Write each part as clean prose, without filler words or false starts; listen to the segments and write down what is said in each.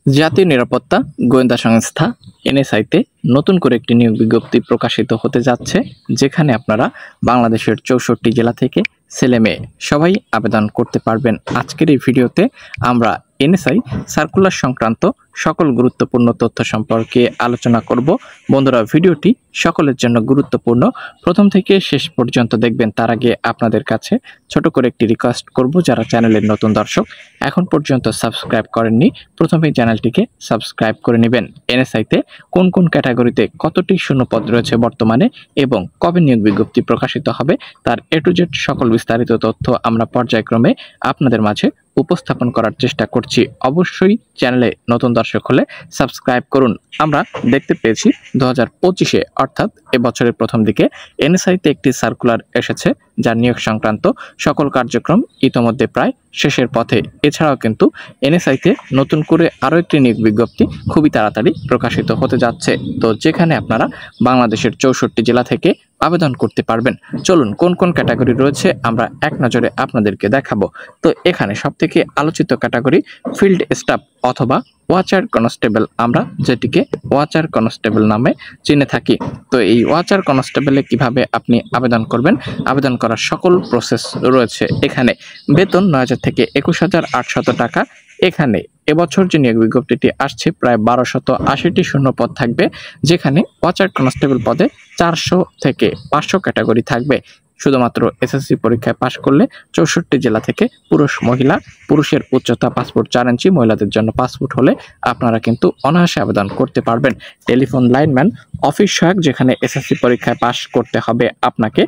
জাতীয় নিরাপত্তা গোয়েন্দা সংস্থা এনএসআইতে নতুন করে একটি নিয়োগ বিজ্ঞপ্তি প্রকাশিত হতে যাচ্ছে, যেখানে আপনারা বাংলাদেশের 64 জেলা থেকে ছেলে মেয়ে সবাই আবেদন করতে পারবেন। আজকের এই ভিডিওতে আমরা এনএসআই সার্কুলার সংক্রান্ত সকল গুরুত্বপূর্ণ তথ্য সম্পর্কে আলোচনা করব। বন্ধুরা, ভিডিওটি সকলের জন্য গুরুত্বপূর্ণ, প্রথম থেকে শেষ পর্যন্ত দেখবেন। তার আগে আপনাদের কাছে ছোট করে একটি রিকোয়েস্ট করব, যারা চ্যানেলের নতুন দর্শক এখন পর্যন্ত সাবস্ক্রাইব করেননি, প্রথমেই চ্যানেলটিকে সাবস্ক্রাইব করে নেবেন। এনএসআইতে কোন কোন ক্যাটাগরিতে কতটি শূন্যপদ রয়েছে বর্তমানে এবং কবে নিয়োগ বিজ্ঞপ্তি প্রকাশিত হবে, তার এ টু জেড সকল বিস্তারিত তথ্য আমরা পর্যায়ক্রমে আপনাদের মাঝে উপস্থাপন করার চেষ্টা করছি। অবশ্যই চ্যানেলে নতুন দর্শক হলে সাবস্ক্রাইব করুন। আমরা দেখতে পেয়েছি 2025-এ অর্থাৎ এবছরের প্রথম দিকে এনএসআইতে একটি সার্কুলার এসেছে, যার নিয়োগ সংক্রান্ত সকল কার্যক্রম ইতোমধ্যে প্রায় শেষের পথে। এছাড়াও কিন্তু এনএসআইতে নতুন করে আরও একটি নিয়োগ বিজ্ঞপ্তি খুবই তাড়াতাড়ি প্রকাশিত হতে যাচ্ছে, তো যেখানে আপনারা বাংলাদেশের 64 জেলা থেকে আবেদন করতে পারবেন। চলুন কোন কোন ক্যাটাগরি রয়েছে আমরা এক নজরে আপনাদেরকে দেখাবো। তো এখানে সবথেকে আলোচিত ক্যাটাগরি ফিল্ড স্টাফ অথবা ওয়াচার কনস্টেবল, আমরা যেটিকে ওয়াচার কনস্টেবল নামে চিনে থাকি। তো এই ওয়াচার কনস্টেবলে কিভাবে আপনি আবেদন করবেন, আবেদন করার সকল প্রসেস রয়েছে এখানে। বেতন 9,000 থেকে 21,800 টাকা। এখানে এবছর যে নিয়োগ বিজ্ঞপ্তিটি আসছে প্রায় 1280টি শূন্যপদ থাকবে, যেখানে ওয়াচার কনস্টেবল পদে 400 থেকে 500 ক্যাটাগরি থাকবে। শুধুমাত্র এসএসসি পরীক্ষায় পাশ করলে 64 জেলা থেকে পুরুষ মহিলা, পুরুষের উচ্চতা পাসপোর্ট 4 ইঞ্চি, মহিলাদের জন্য পাসপোর্ট হলে আপনারা কিন্তু অনায়াসে আবেদন করতে পারবেন। টেলিফোন লাইনম্যান, অফিস সহায়ক, যেখানে এসএসসি পরীক্ষায় পাশ করতে হবে আপনাকে।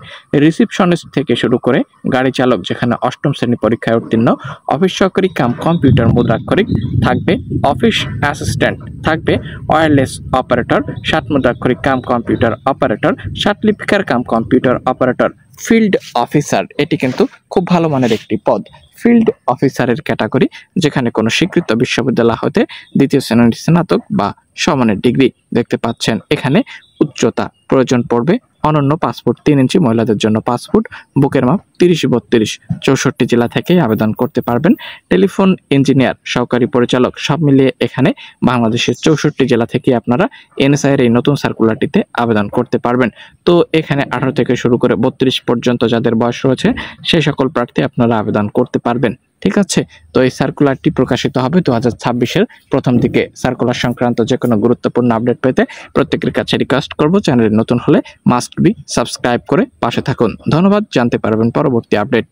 রিসিপশনিস্ট থেকে শুরু করে গাড়ি চালক, যেখানে 8ম শ্রেণী পরীক্ষায় উত্তীর্ণ। অফিস সহকারী কাম কম্পিউটার মুদ্রাক্ষরিক থাকবে। অফিস অ্যাসিস্ট্যান্ট থাকবে। ওয়্যারলেস অপারেটর, 7 মুদ্রাক্ষরিক কাম কম্পিউটার অপারেটর, 7 লিপিকার cum computer operator. Field officer, এটি কিন্তু খুব ভালো মানের একটি পদ। ফিল্ড অফিসারের ক্যাটাগরি, যেখানে কোনো স্বীকৃত বিশ্ববিদ্যালয় হতে 2য় শ্রেণীর স্নাতক বা সমানের ডিগ্রি দেখতে পাচ্ছেন। এখানে উচ্চতা প্রয়োজন পড়বে অনন্য পাসপোর্ট 3 ইঞ্চি, মহিলাদের জন্য পাসপোর্ট বুকের মাপ 30-32। 64 জেলা থেকে আবেদন করতে পারবেন। টেলিফোন ইঞ্জিনিয়ার, সহকারী পরিচালক, সব মিলিয়ে এখানে বাংলাদেশের 64 জেলা থেকে আপনারা এনএসআই এর এই নতুন সার্কুলারটিতে আবেদন করতে পারবেন। তো এখানে 18 থেকে শুরু করে 32 পর্যন্ত যাদের বয়স রয়েছে সেই সকল প্রার্থী আপনারা আবেদন করতে পারবেন। ঠিক আছে, তো এই সার্কুলারটি প্রকাশিত হবে 2026-এর প্রথম দিকে। সার্কুলার সংক্রান্ত যে কোনো গুরুত্বপূর্ণ আপডেট পেতে প্রত্যেকের কাছে রিকোয়েস্ট করব, চ্যানেলে নতুন হলে মাস্ট বি সাবস্ক্রাইব করে পাশে থাকুন। ধন্যবাদ। জানতে পারবেন পরবর্তী আপডেট।